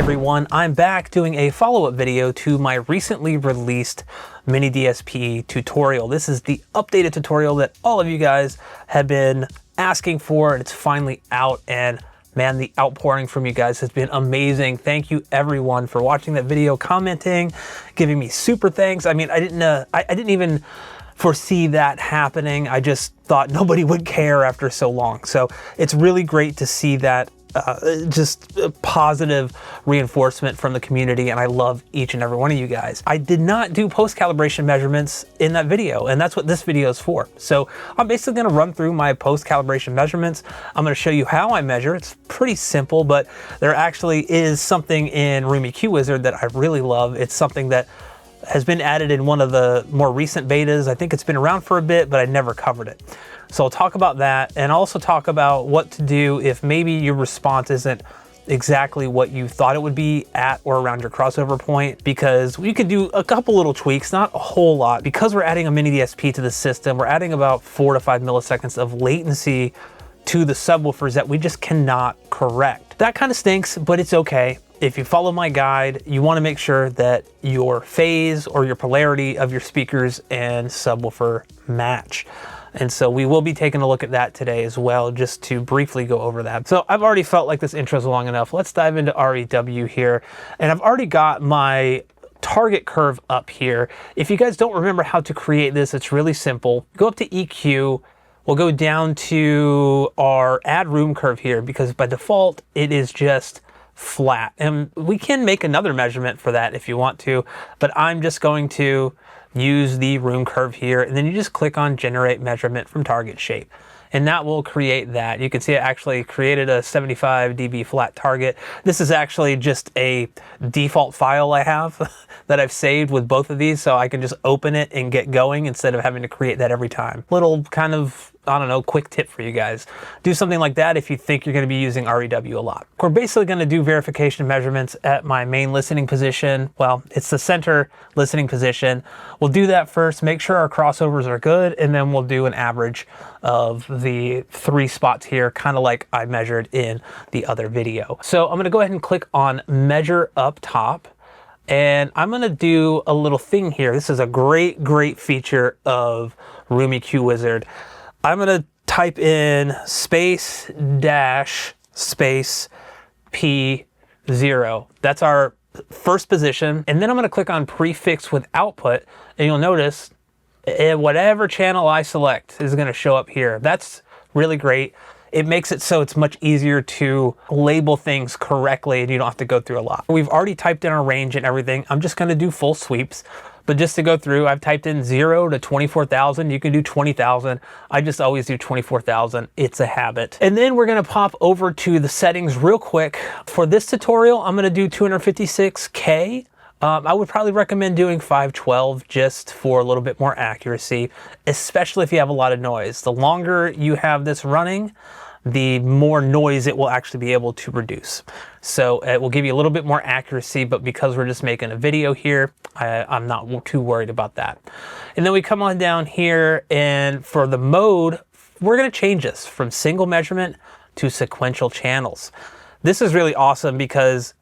everyone, I'm back doing a follow-up video to my recently released miniDSP tutorial. This is the updated tutorial that all of you guys have been asking for, and it's finally out, and man, the outpouring from you guys has been amazing. Thank you everyone for watching that video, commenting, giving me super thanks. I mean, I didn't even foresee that happening. I just thought nobody would care after so long. So it's really great to see that just a positive reinforcement from the community, and I love each and every one of you guys. I did not do post-calibration measurements in that video, and that's what this video is for. So I'm basically going to run through my post-calibration measurements. I'm going to show you how I measure. It's pretty simple, but there actually is something in Room EQ Wizard that I really love. It's something that has been added in one of the more recent betas. I think it's been around for a bit, but I never covered it. So I'll talk about that, and also talk about what to do if maybe your response isn't exactly what you thought it would be at or around your crossover point, because you could do a couple little tweaks, not a whole lot. Because we're adding a miniDSP to the system, we're adding about 4 to 5 milliseconds of latency to the subwoofers that we just cannot correct. That kind of stinks, but it's okay. If you follow my guide, you want to make sure that your phase or your polarity of your speakers and subwoofer match. And so we will be taking a look at that today as well, just to briefly go over that. So I've already felt like this intro is long enough. Let's dive into REW here. And I've already got my target curve up here. If you guys don't remember how to create this, it's really simple. Go up to EQ. We'll go down to our add room curve here, because by default, it is just flat. And we can make another measurement for that if you want to, but I'm just going to use the room curve here, and then you just click on generate measurement from target shape, and that will create that. You can see it actually created a 75 dB flat target. This is actually just a default file I have that I've saved with both of these, so I can just open it and get going instead of having to create that every time. Little kind of, I don't know, quick tip for you guys. Do something like that if you think you're going to be using REW a lot. We're basically going to do verification measurements at my main listening position. Well, it's the center listening position. We'll do that first, make sure our crossovers are good, and then we'll do an average of the 3 spots here, kind of like I measured in the other video. So I'm going to go ahead and click on measure up top. And I'm going to do a little thing here. This is a great feature of Room EQ Wizard. I'm going to type in space dash space P0. That's our first position. And then I'm going to click on prefix with output, and you'll notice whatever channel I select is going to show up here. That's really great. It makes it so it's much easier to label things correctly, and you don't have to go through a lot. We've already typed in our range and everything. I'm just going to do full sweeps. But just to go through, I've typed in 0 to 24,000. You can do 20,000. I just always do 24,000. It's a habit. And then we're going to pop over to the settings real quick. For this tutorial, I'm going to do 256K. I would probably recommend doing 512 just for a little bit more accuracy, especially if you have a lot of noise. The longer you have this running, the more noise it will actually be able to reduce. So it will give you a little bit more accuracy, but because we're just making a video here, I'm not too worried about that. And then we come on down here, and for the mode, we're going to change this from single measurement to sequential channels. This is really awesome because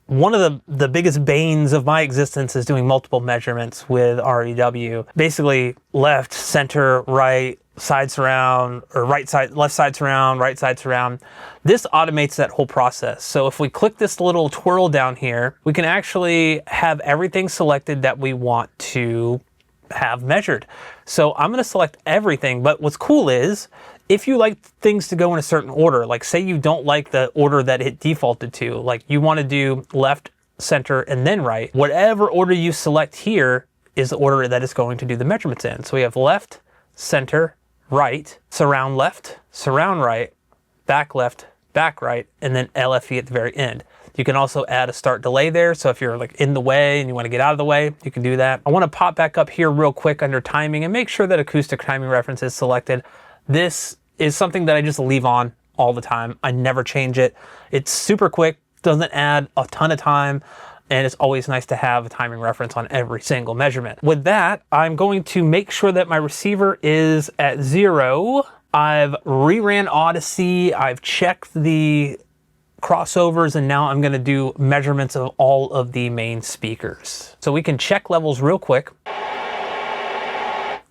one of the biggest banes of my existence is doing multiple measurements with REW. Basically left, center, right, side surround, or right side, left side surround, right side surround. This automates that whole process. So if we click this little twirl down here, we can actually have everything selected that we want to have measured. So I'm going to select everything, but what's cool is if you like things to go in a certain order, like say you don't like the order that it defaulted to, like you want to do left, center, and then right, whatever order you select here is the order that it's going to do the measurements in. So we have left, center, right, surround left, surround right, back left, back right, and then LFE at the very end. You can also add a start delay there. So if you're like in the way and you want to get out of the way, you can do that. I want to pop back up here real quick under timing and make sure that acoustic timing reference is selected. This is something that I just leave on all the time. I never change it. It's super quick, doesn't add a ton of time, and it's always nice to have a timing reference on every single measurement. With that, I'm going to make sure that my receiver is at 0. I've reran Odyssey. I've checked the crossovers, and now I'm gonna do measurements of all of the main speakers. So we can check levels real quick,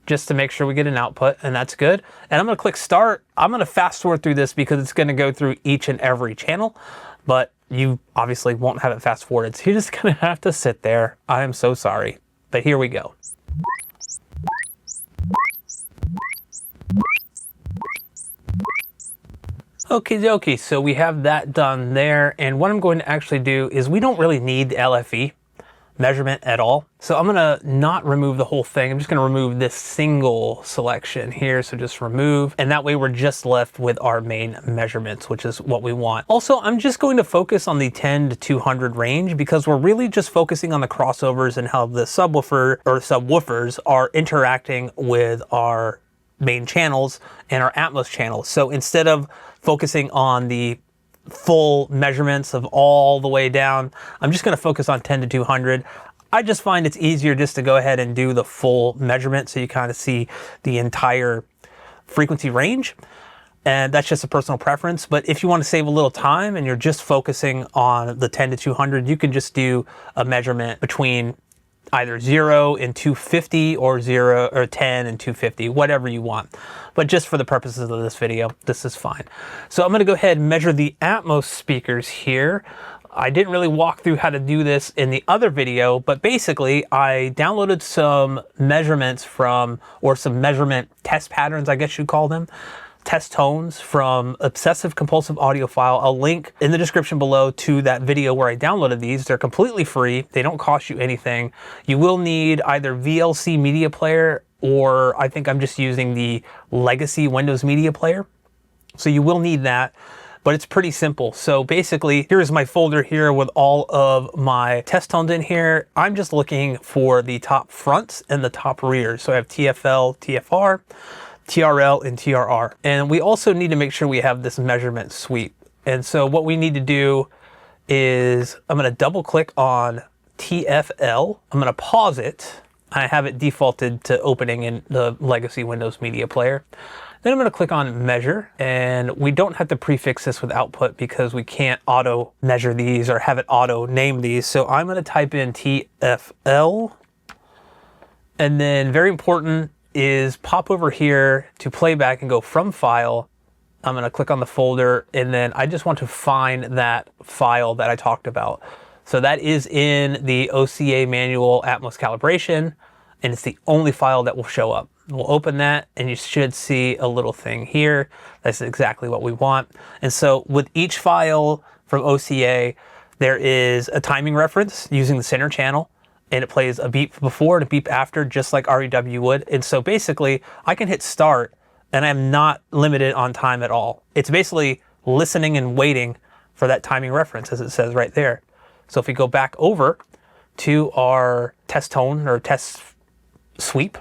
just to make sure we get an output, and that's good. And I'm gonna click start. I'm gonna fast forward through this because it's gonna go through each and every channel, but you obviously won't have it fast forwarded. So you're just gonna have to sit there. I am so sorry, but here we go. Okie dokie, so we have that done there. And what I'm going to actually do is we don't really need the LFE measurement at all. So I'm gonna not remove the whole thing. I'm just gonna remove this single selection here. So just remove, and that way we're just left with our main measurements, which is what we want. Also, I'm just going to focus on the 10 to 200 range because we're really just focusing on the crossovers and how the subwoofer or subwoofers are interacting with our main channels and our Atmos channels. So instead of focusing on the full measurements of all the way down, I'm just going to focus on 10 to 200. I just find it's easier just to go ahead and do the full measurement so you kind of see the entire frequency range. And that's just a personal preference. But if you want to save a little time and you're just focusing on the 10 to 200, you can just do a measurement between either 0 and 250 or 0 or 10 and 250, whatever you want. But just for the purposes of this video, this is fine. So I'm gonna go ahead and measure the Atmos speakers here. I didn't really walk through how to do this in the other video, but basically I downloaded some measurements from, or some measurement test patterns, I guess you'd call them, test tones from Obsessive Compulsive Audiophile. I'll link in the description below to that video where I downloaded these. They're completely free. They don't cost you anything. You will need either VLC media player, or I think I'm just using the legacy Windows media player. So you will need that, but it's pretty simple. So basically, here's my folder here with all of my test tones in here. I'm just looking for the top fronts and the top rears. So I have TFL, TFR, TRL, and TRR. And we also need to make sure we have this measurement sweep. And so what we need to do is I'm going to double click on TFL. I'm going to pause it. I have it defaulted to opening in the legacy Windows media player. Then I'm going to click on measure, and we don't have to prefix this with output because we can't auto measure these or have it auto name these. So I'm going to type in TFL, and then very important is pop over here to playback and go from file. I'm going to click on the folder, and then I just want to find that file that I talked about. So that is in the OCA manual Atmos calibration, and it's the only file that will show up. We'll open that, and you should see a little thing here. That's exactly what we want. And so with each file from OCA, there is a timing reference using the center channel, and it plays a beep before and a beep after, just like REW would. And so basically, I can hit start, and I'm not limited on time at all. It's basically listening and waiting for that timing reference, as it says right there. So if we go back over to our test tone or test sweep,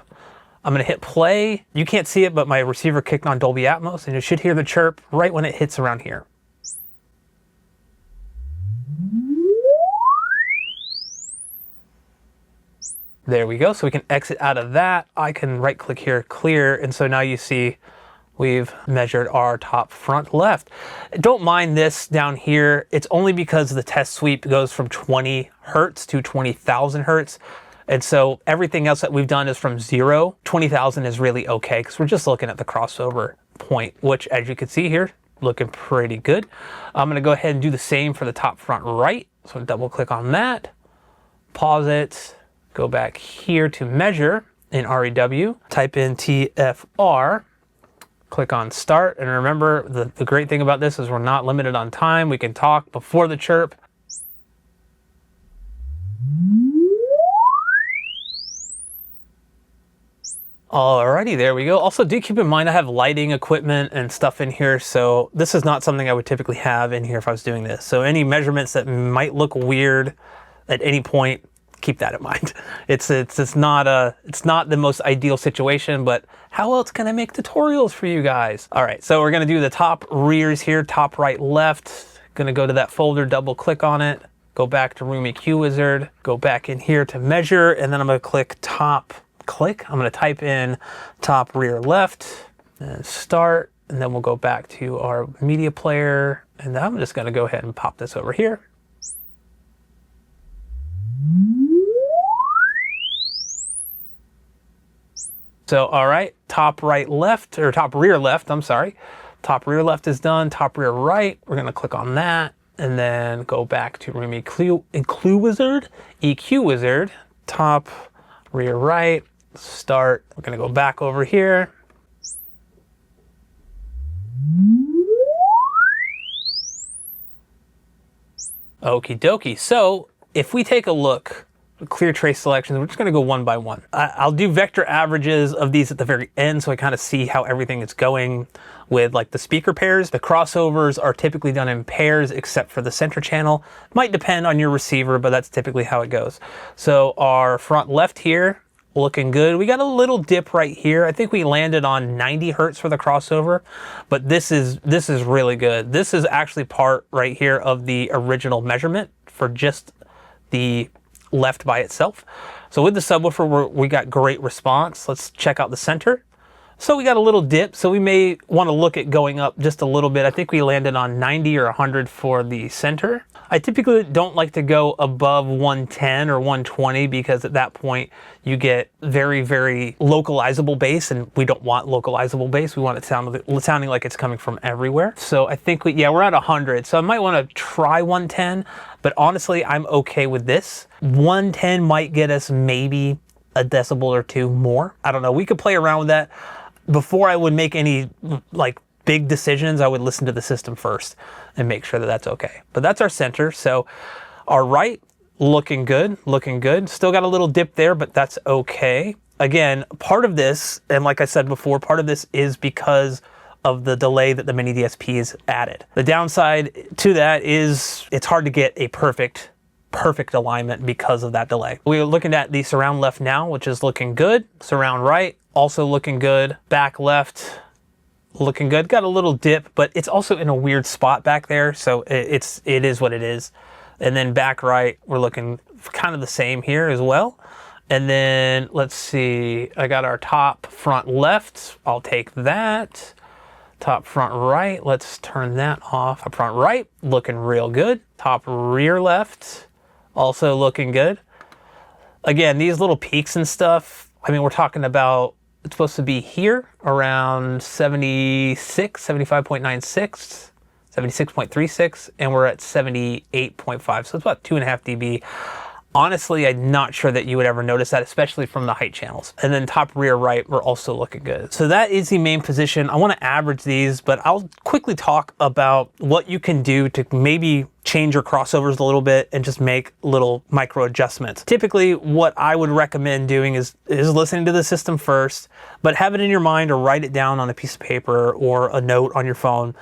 I'm gonna hit play. You can't see it, but my receiver kicked on Dolby Atmos, and you should hear the chirp right when it hits around here. There we go. So we can exit out of that. I can right click here, clear. And so now you see we've measured our top front left. Don't mind this down here. It's only because the test sweep goes from 20 Hertz to 20,000 Hertz. And so everything else that we've done is from 0. 20,000 is really okay because we're just looking at the crossover point, which as you can see here, looking pretty good. I'm gonna go ahead and do the same for the top front right. So double click on that, pause it, go back here to measure in REW, type in TFR, click on start. And remember, the great thing about this is we're not limited on time. We can talk before the chirp. Alrighty, there we go. Also, do keep in mind I have lighting equipment and stuff in here, so this is not something I would typically have in here if I was doing this. So any measurements that might look weird at any point, keep that in mind. It's not the most ideal situation, but how else can I make tutorials for you guys? All right, so we're gonna do the top rears here, top right left. Gonna go to that folder, double click on it, go back to Room EQ Wizard, go back in here to measure, and then I'm gonna click top click. I'm gonna type in top rear left and start, and then we'll go back to our media player And I'm just gonna go ahead and pop this over here. So, all right, top right left, or top rear left, I'm sorry. Top rear left is done, top rear right, we're gonna click on that, and then go back to Room EQ Wizard, top rear right, start. We're gonna go back over here. Okie dokie. So if we take a look, clear trace selections, we're just going to go one by one. I'll do vector averages of these at the very end so I kind of see how everything is going with like the speaker pairs. The crossovers are typically done in pairs except for the center channel. Might depend on your receiver, but that's typically how it goes. So our front left here, looking good. We got a little dip right here. I think we landed on 90 hertz for the crossover, but this is really good. This is actually part right here of the original measurement for just the left by itself. So with the subwoofer, we got great response. Let's check out the center. So we got a little dip, so we may want to look at going up just a little bit. I think we landed on 90 or 100 for the center. I typically don't like to go above 110 or 120 because at that point you get very, very localizable bass, and we don't want localizable bass. We want it sounding like it's coming from everywhere. So I think we're at 100. So I might want to try 110, but honestly, I'm okay with this. 110 might get us maybe a decibel or two more. I don't know. We could play around with that. Before I would make any like big decisions, I would listen to the system first and make sure that that's okay. But that's our center. So our right, looking good, looking good. Still got a little dip there, but that's okay. Again, part of this, and like I said before, part of this is because of the delay that the miniDSP is added. The downside to that is it's hard to get a perfect alignment because of that delay. We're looking at the surround left now, which is looking good. Surround right, also looking good. Back left, looking good. Got a little dip, but it's also in a weird spot back there, so it is what it is. And then back right, we're looking kind of the same here as well. And then let's see, I got our top front left. I'll take that. Top front right, let's turn that off. Top front right, looking real good. Top rear left, also looking good. Again, these little peaks and stuff, I mean, we're talking about, it's supposed to be here around 76, 75.96, 76.36, and we're at 78.5. So it's about 2.5 dB. Honestly, I'm not sure that you would ever notice that, especially from the height channels. And then top rear right, we're also looking good. So that is the main position. I want to average these, but I'll quickly talk about what you can do to maybe change your crossovers a little bit and just make little micro adjustments. Typically, what I would recommend doing is listening to the system first, but have it in your mind or write it down on a piece of paper or a note on your phone.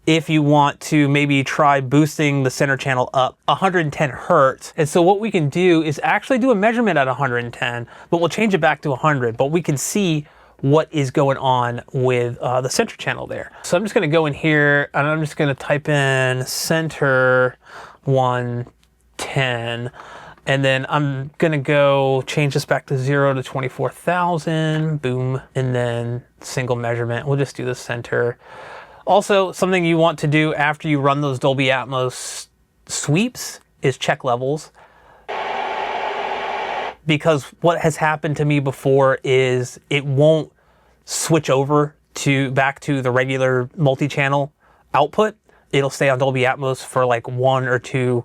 If you want to maybe try boosting the center channel up 110 hertz. And so what we can do is actually do a measurement at 110, but we'll change it back to 100, but we can see what is going on with the center channel there. So I'm just gonna go in here and I'm just gonna type in center 110, and then I'm gonna go change this back to 0 to 24,000, boom, and then single measurement. We'll just do the center. Also, something you want to do after you run those Dolby Atmos sweeps is check levels. Because what has happened to me before is it won't switch over back to the regular multi-channel output. It'll stay on Dolby Atmos for like 1 or 2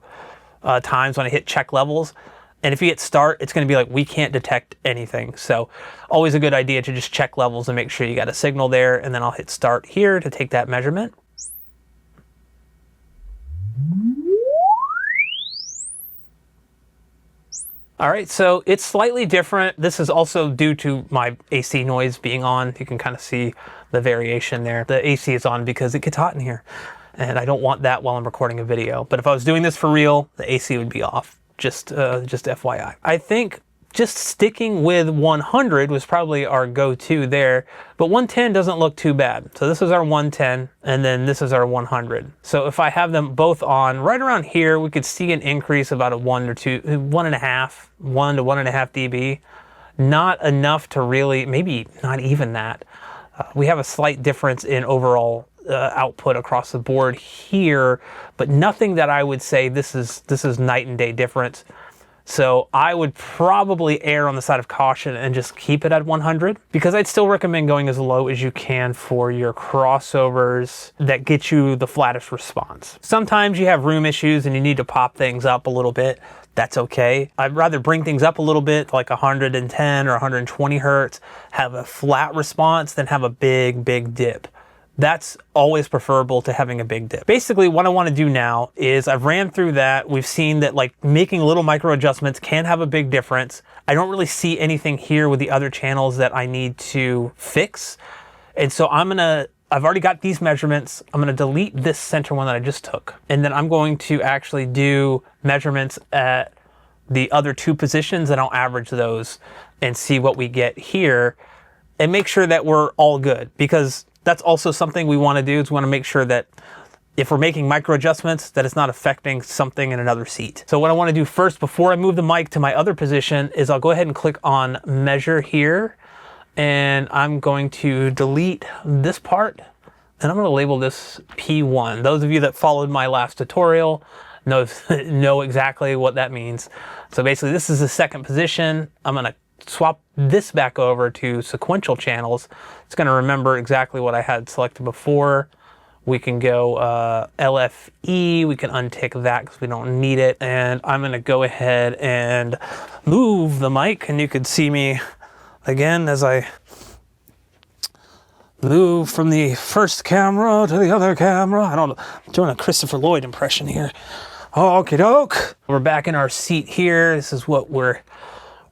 times when I hit check levels. And if you hit start, it's going to be like, we can't detect anything. So always a good idea to just check levels and make sure you got a signal there. And then I'll hit start here to take that measurement. All right, so it's slightly different. This is also due to my AC noise being on. You can kind of see the variation there. The AC is on because it gets hot in here. And I don't want that while I'm recording a video. But if I was doing this for real, the AC would be off. Just FYI. I think just sticking with 100 was probably our go-to there, but 110 doesn't look too bad. So this is our 110, and then this is our 100. So if I have them both on right around here, we could see an increase about a 1 to 1.5 dB. Not enough to really, maybe not even that. We have a slight difference in overall output across the board here, but nothing that I would say this is night and day difference. So I would probably err on the side of caution and just keep it at 100, because I'd still recommend going as low as you can for your crossovers that get you the flattest response. Sometimes you have room issues and you need to pop things up a little bit. That's okay. I'd rather bring things up a little bit, like 110 or 120 hertz, have a flat response than have a big dip. That's always preferable to having a big dip. Basically, what I want to do now is I've ran through that. We've seen that like making little micro adjustments can have a big difference. I don't really see anything here with the other channels that I need to fix. And so I've already got these measurements. I'm gonna delete this center one that I just took. And then I'm going to actually do measurements at the other two positions, and I'll average those and see what we get here and make sure that we're all good, because that's also something we want to do, is we want to make sure that if we're making micro adjustments, that it's not affecting something in another seat. So what I want to do first, before I move the mic to my other position, is I'll go ahead and click on measure here, and I'm going to delete this part, and I'm going to label this P1. Those of you that followed my last tutorial know exactly what that means. So basically this is the second position. I'm going to swap this back over to sequential channels. It's going to remember exactly what I had selected before. We can go LFE, we can untick that because we don't need it. And I'm going to go ahead and move the mic, and you can see me again as I move from the first camera to the other camera. I'm doing a Christopher Lloyd impression here. Okie doke. We're back in our seat here. This is what we're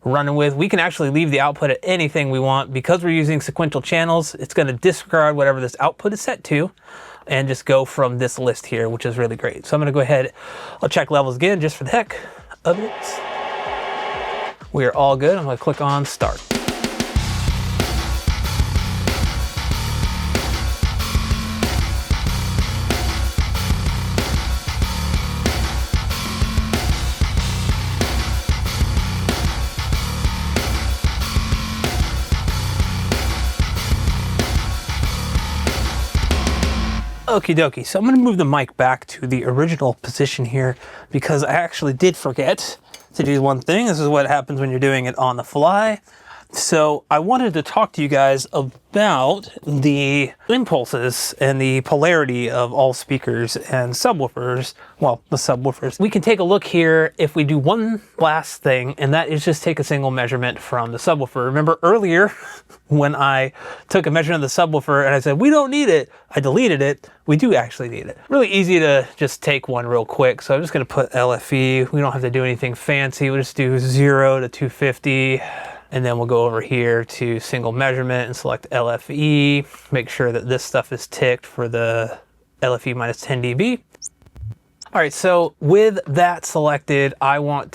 running with. We can actually leave the output at anything we want. Because we're using sequential channels, it's going to disregard whatever this output is set to and just go from this list here, which is really great. So I'm going to go ahead, I'll check levels again just for the heck of it. We are all good. I'm going to click on start. Okie dokie, so I'm going to move the mic back to the original position here, because I actually did forget to do one thing. This is what happens when you're doing it on the fly. So I wanted to talk to you guys about the impulses and the polarity of all speakers and subwoofers. Well, the subwoofers. We can take a look here if we do one last thing, and that is just take a single measurement from the subwoofer. Remember earlier when I took a measurement of the subwoofer and I said, we don't need it, I deleted it. We do actually need it. Really easy to just take one real quick. So I'm just gonna put LFE. We don't have to do anything fancy. We'll just do 0 to 250. And then we'll go over here to single measurement and select LFE. Make sure that this stuff is ticked for the LFE minus 10 dB. All right, so with that selected, I'm gonna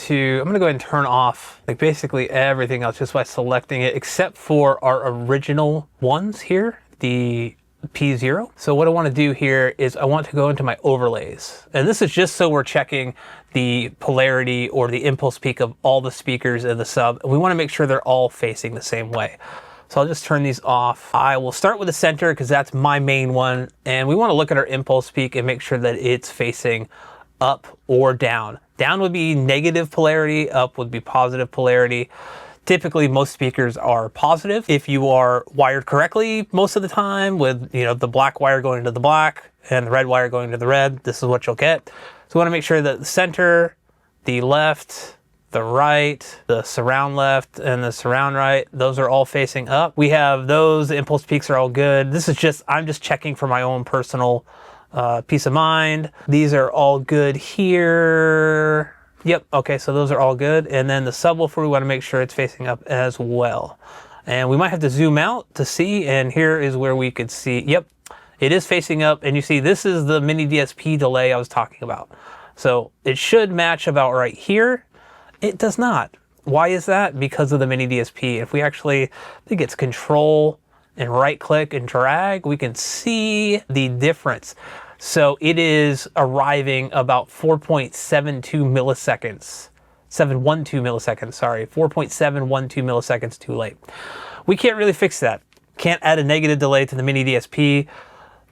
go ahead and turn off like basically everything else just by selecting it, except for our original ones here, the P0. So what I want to do here is I want to go into my overlays. And this is just so we're checking the polarity or the impulse peak of all the speakers in the sub. We want to make sure they're all facing the same way. So I'll just turn these off. I will start with the center because that's my main one. And we want to look at our impulse peak and make sure that it's facing up or down. Down would be negative polarity, up would be positive polarity. Typically, most speakers are positive. If you are wired correctly most of the time with the black wire going to the black and the red wire going to the red, this is what you'll get. So we want to make sure that the center, the left, the right, the surround left, and the surround right, those are all facing up. We have those, the impulse peaks are all good. This is just, I'm just checking for my own personal peace of mind. These are all good here. Yep, okay, so those are all good. And then the subwoofer, we want to make sure it's facing up as well. And we might have to zoom out to see, and here is where we could see, yep, it is facing up. And you see, this is the miniDSP delay I was talking about. So it should match about right here. It does not. Why is that? Because of the miniDSP. If we actually, I think it's control and right click and drag, we can see the difference. So it is arriving about 4.72 milliseconds, 712 milliseconds, sorry, 4.712 milliseconds too late. We can't really fix that. Can't add a negative delay to the miniDSP.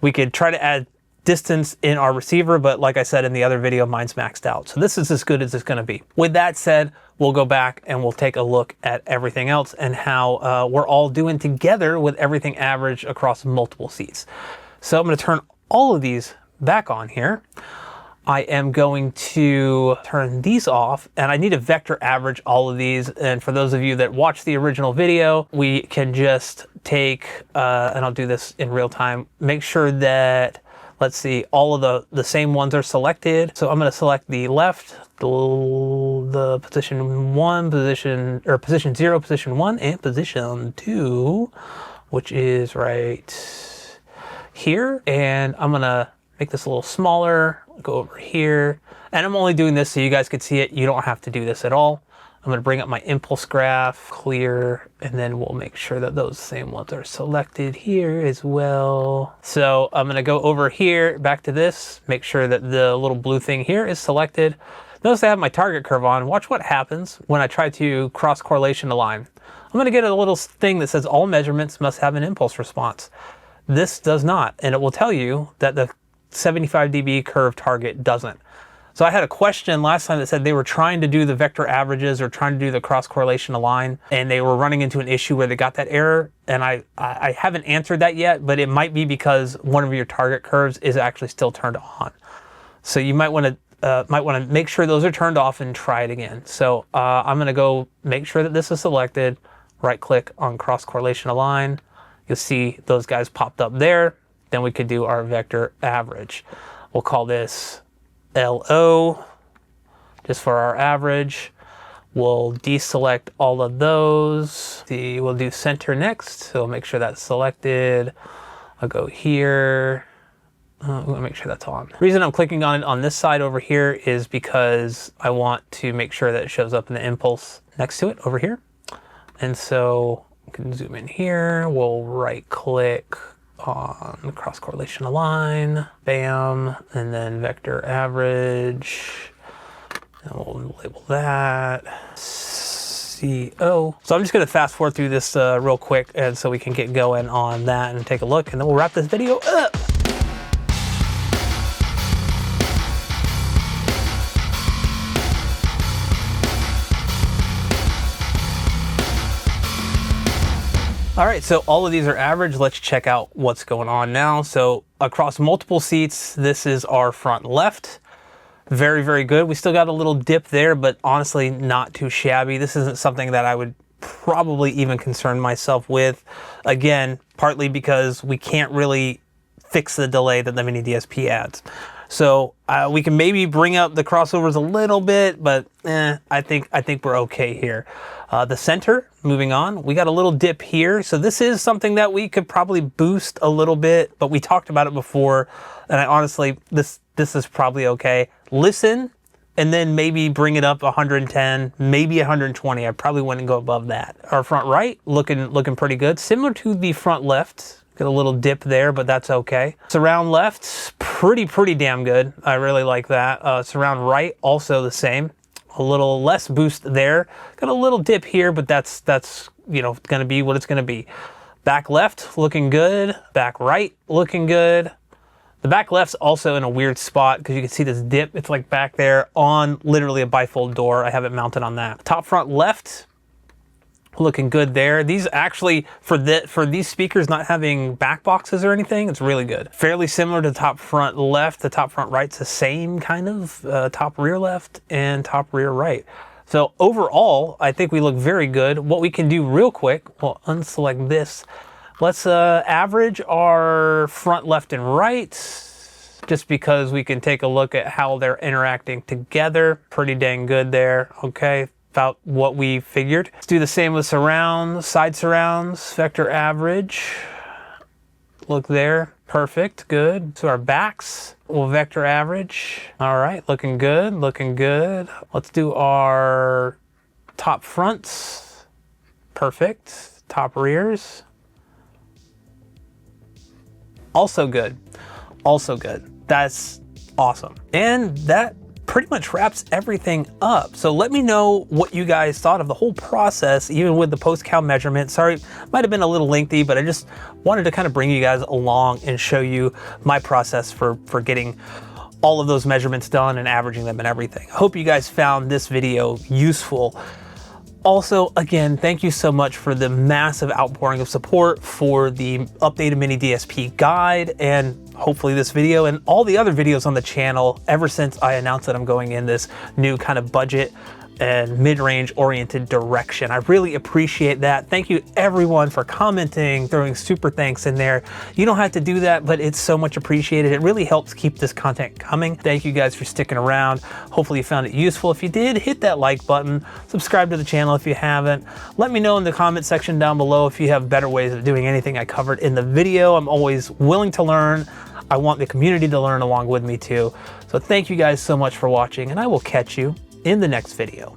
We could try to add distance in our receiver, but like I said in the other video, mine's maxed out. So this is as good as it's gonna be. With that said, we'll go back and we'll take a look at everything else and how we're all doing together with everything average across multiple seats. So I'm gonna turn all of these back on here. I am going to turn these off, and I need to vector average all of these. And for those of you that watched the original video, we can just take, and I'll do this in real time, make sure that, let's see, all of the same ones are selected. So I'm gonna select the left, the position 1, position 0, position 1, and position 2, which is right here. And I'm gonna make this a little smaller, go over here. And I'm only doing this so you guys can see it. You don't have to do this at all. I'm gonna bring up my impulse graph, clear, and then we'll make sure that those same ones are selected here as well. So I'm gonna go over here, back to this, make sure that the little blue thing here is selected. Notice I have my target curve on. Watch what happens when I try to cross correlation align. I'm gonna get a little thing that says all measurements must have an impulse response. This does not, and it will tell you that the 75 dB curve target doesn't. So I had a question last time that said they were trying to do the vector averages or trying to do the cross correlation align, and they were running into an issue where they got that error. And I haven't answered that yet, but it might be because one of your target curves is actually still turned on. So you might want to make sure those are turned off and try it again. So I'm going to go make sure that this is selected, right click on cross correlation align. You'll see those guys popped up there. Then we could do our vector average. We'll call this LO, just for our average. We'll deselect all of those. We'll do center next, so we'll make sure that's selected. I'll go here. I'm gonna make sure that's on. The reason I'm clicking on it on this side over here is because I want to make sure that it shows up in the impulse next to it over here. And so we can zoom in here. We'll right click on cross correlation align, bam, and then vector average, and we'll label that CO. So I'm just gonna fast forward through this real quick, and so we can get going on that and take a look, and then we'll wrap this video up. All right, so all of these are average. Let's check out what's going on now. So across multiple seats, this is our front left. Very, very good. We still got a little dip there, but honestly, not too shabby. This isn't something that I would probably even concern myself with. Again, partly because we can't really fix the delay that the miniDSP adds. So we can maybe bring up the crossovers a little bit, but I think we're okay here. The center, moving on, we got a little dip here. So this is something that we could probably boost a little bit, but we talked about it before. And I honestly, this is probably okay. Listen, and then maybe bring it up 110, maybe 120. I probably wouldn't go above that. Our front right, looking pretty good. Similar to the front left. Got a little dip there, but that's okay. Surround left, pretty damn good. I really like that. Surround right, also the same. A little less boost there. Got a little dip here, but that's you know, gonna be what it's gonna be. Back left, looking good. Back right, looking good. The back left's also in a weird spot because you can see this dip. It's like back there on literally a bifold door. I have it mounted on that. Top front left, looking good there. These actually, for these speakers not having back boxes or anything, it's really good. Fairly similar to top front left. The top front right's the same kind of, top rear left and top rear right. So overall, I think we look very good. What we can do real quick, we'll unselect this. Let's average our front left and right, just because we can take a look at how they're interacting together. Pretty dang good there, okay. About what we figured. Let's do the same with surrounds, side surrounds, vector average. Look there, perfect, good. So our backs, we'll vector average. All right, looking good, looking good. Let's do our top fronts, perfect. Top rears, also good, also good. That's awesome. And that pretty much wraps everything up. So let me know what you guys thought of the whole process, even with the post-cal measurement. Sorry, might have been a little lengthy, but I just wanted to kind of bring you guys along and show you my process for getting all of those measurements done and averaging them and everything. I hope you guys found this video useful. Also, again, thank you so much for the massive outpouring of support for the updated miniDSP guide, and hopefully this video and all the other videos on the channel ever since I announced that I'm going in this new kind of budget and mid-range oriented direction. I really appreciate that. Thank you everyone for commenting, throwing super thanks in there. You don't have to do that, but it's so much appreciated. It really helps keep this content coming. Thank you guys for sticking around. Hopefully you found it useful. If you did, hit that like button, subscribe to the channel if you haven't. Let me know in the comment section down below if you have better ways of doing anything I covered in the video. I'm always willing to learn. I want the community to learn along with me too. So thank you guys so much for watching, and I will catch you in the next video.